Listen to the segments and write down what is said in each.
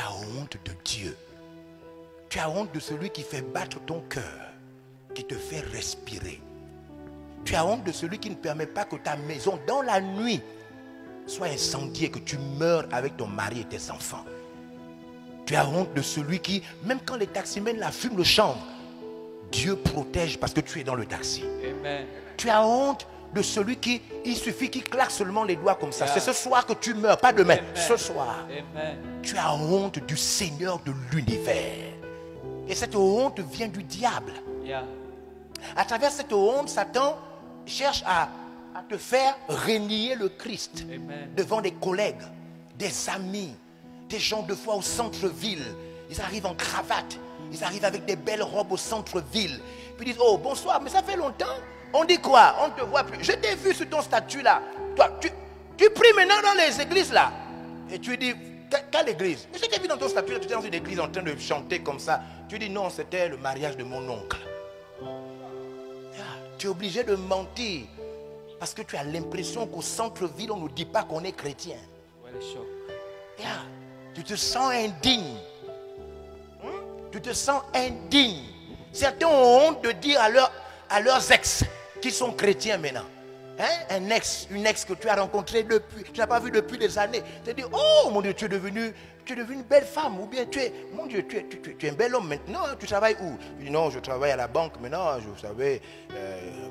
as honte de Dieu. Tu as honte de celui qui fait battre ton cœur, qui te fait respirer. Tu as honte de celui qui ne permet pas que ta maison, dans la nuit, soit incendiée, que tu meurs avec ton mari et tes enfants. Tu as honte de celui qui, même quand les taximens la fument le chanvre, Dieu protège parce que tu es dans le taxi. Amen. Tu as honte de celui qui, il suffit qu'il claque seulement les doigts comme ça. C'est ce soir que tu meurs, pas demain. Amen. Ce soir. Amen. Tu as honte du Seigneur de l'univers. Et cette honte vient du diable. Yeah. À travers cette honte, Satan cherche à te faire renier le Christ. Amen. Devant des collègues, des amis, des gens de foi au centre-ville. Ils arrivent en cravate, ils arrivent avec des belles robes au centre-ville. Puis ils disent, oh bonsoir, mais ça fait longtemps. On dit quoi? On ne te voit plus. Je t'ai vu sur ton statut là. Toi, tu pries maintenant dans les églises là. Et tu dis, quelle église? Mais je t'ai vu dans ton statut là, tu étais dans une église en train de chanter comme ça. Tu dis, non, c'était le mariage de mon oncle. Tu es obligé de mentir. Parce que tu as l'impression qu'au centre-ville, on ne nous dit pas qu'on est chrétien. Tu te sens indigne. Tu te sens indigne. Certains ont honte de dire à leurs ex qu'ils sont chrétiens maintenant. Hein? Une ex que tu as rencontrée depuis, tu n'as pas vu depuis des années. Tu te dis, oh mon Dieu, tu es devenue une belle femme. Ou bien tu es un bel homme maintenant. Tu travailles où? Tu dis, non, je travaille à la banque maintenant. Je savais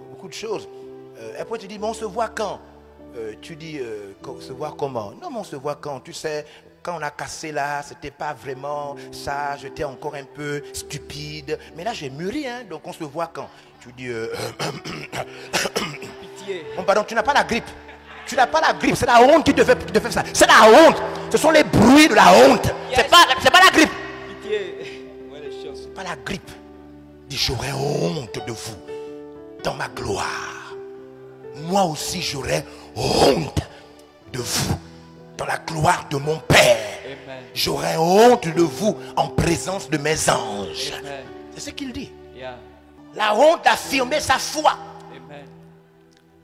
beaucoup de choses. Après tu dis, mais on se voit quand? Tu dis, se voir comment? Non, mais on se voit quand? Tu sais, quand on a cassé là, c'était pas vraiment ça. J'étais encore un peu stupide. Mais là, j'ai mûri, hein, donc on se voit quand? Tu dis, Pitié. bon, pardon, tu n'as pas la grippe. Tu n'as pas la grippe, c'est la honte qui te fait ça. C'est la honte. Ce sont les bruits de la honte. Yes. C'est pas la grippe. Pitié. Ouais, les choses. C'est pas la grippe. Dis, j'aurai honte de vous dans ma gloire. Moi aussi, j'aurai honte de vous dans la gloire de mon Père. J'aurai honte de vous en présence de mes anges. Amen. C'est ce qu'il dit. Yeah. La honte d'affirmer sa foi. Amen.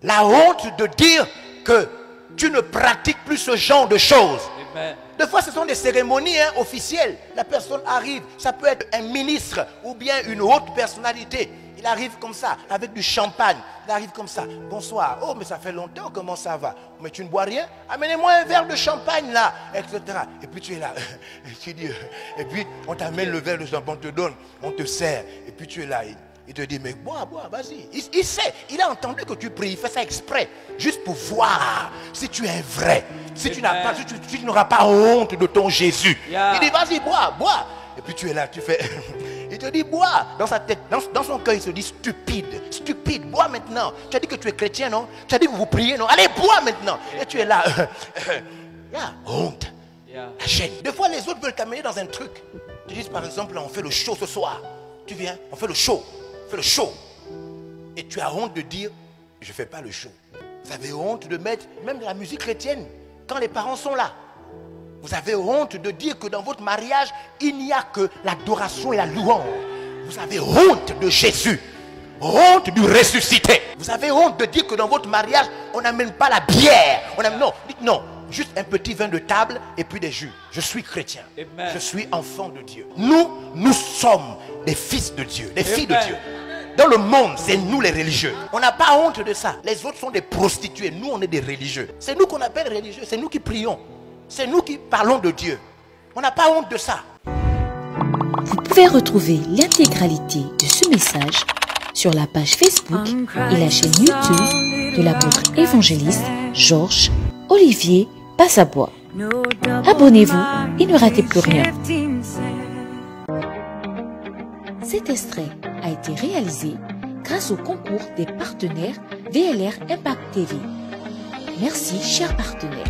La honte de dire que tu ne pratiques plus ce genre de choses. Amen. Des fois, ce sont des cérémonies officielles. La personne arrive, ça peut être un ministre ou bien une haute personnalité. Il arrive comme ça, avec du champagne. Il arrive comme ça. Bonsoir. Oh, mais ça fait longtemps, comment ça va? Mais tu ne bois rien? Amenez-moi un verre de champagne là, etc. Et puis tu es là. Et tu dis, et puis on t'amène le verre de champagne, on te donne, on te sert. Et puis tu es là. Il te dit, mais bois, vas-y. Il sait, il a entendu que tu pries, il fait ça exprès, juste pour voir si tu es vrai, si tu n'as pas, si tu n'auras pas honte de ton Jésus. Yeah. Il dit, vas-y, bois. Et puis tu es là, tu fais, il te dit, bois. Dans sa tête, dans son cœur, il se dit, stupide, bois maintenant. Tu as dit que tu es chrétien, non? Tu as dit que vous priez, non? Allez, bois maintenant. Et tu es là, honte, la gêne. Des fois, les autres veulent t'amener dans un truc. Tu dis, par exemple, on fait le show ce soir. Tu viens, on fait le show. Et tu as honte de dire, je ne fais pas le show. Vous avez honte de mettre même de la musique chrétienne quand les parents sont là. Vous avez honte de dire que dans votre mariage, il n'y a que l'adoration et la louange. Vous avez honte de Jésus. Honte du ressuscité. Vous avez honte de dire que dans votre mariage, on n'amène pas la bière. Non, dites non. Juste un petit vin de table et puis des jus. Je suis chrétien. Amen. Je suis enfant de Dieu. Nous sommes des fils de Dieu, des filles de Dieu. Dans le monde, c'est nous les religieux. On n'a pas honte de ça. Les autres sont des prostituées. Nous, on est des religieux. C'est nous qu'on appelle religieux. C'est nous qui prions. C'est nous qui parlons de Dieu. On n'a pas honte de ça. Vous pouvez retrouver l'intégralité de ce message sur la page Facebook et la chaîne YouTube de l'apôtre évangéliste Georges Olivier Passabois. Abonnez-vous et ne ratez plus rien. Cet extrait a été réalisé grâce au concours des partenaires VLR Impact TV. Merci, chers partenaires.